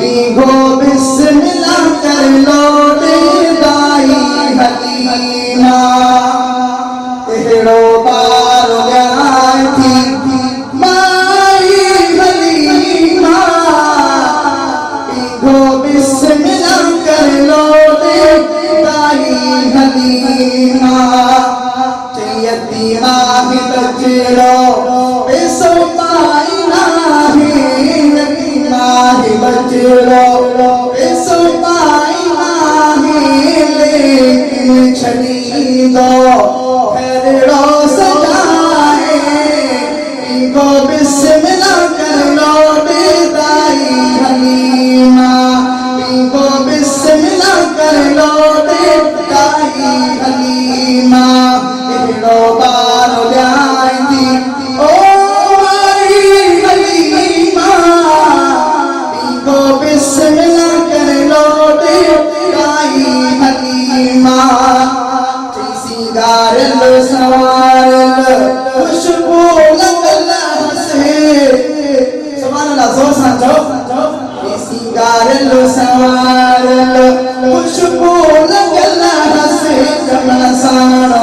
पीगो बिस्मिल्लाह कर लौटे दाई हलीमा तेरो बार ल्याई थी माई हलीमा पीगो बिस्मिल्लाह कर लौटे दाई हलीमा यतीमा ही बचरो बेसो पाई नाही यतीमा ही बचरो बेसो पाई नाही लेकिन छनी दो फेरो सजाए इनको बिस्मिल्लाह कर लौटे दाई हलीमा इनको बिस्मिल्लाह कर लौटे दाई हलीमा तेरो बार ल्याई थी ओ माई हलीमा इनको बिस्मिल्लाह कर लौटे दाई हलीमा सिंगारल सवारल खुशबू लगल हसे सुभान अल्लाह जोर से जाओ सिंगारल सवारल खुशबू लगल हसे कमल सारा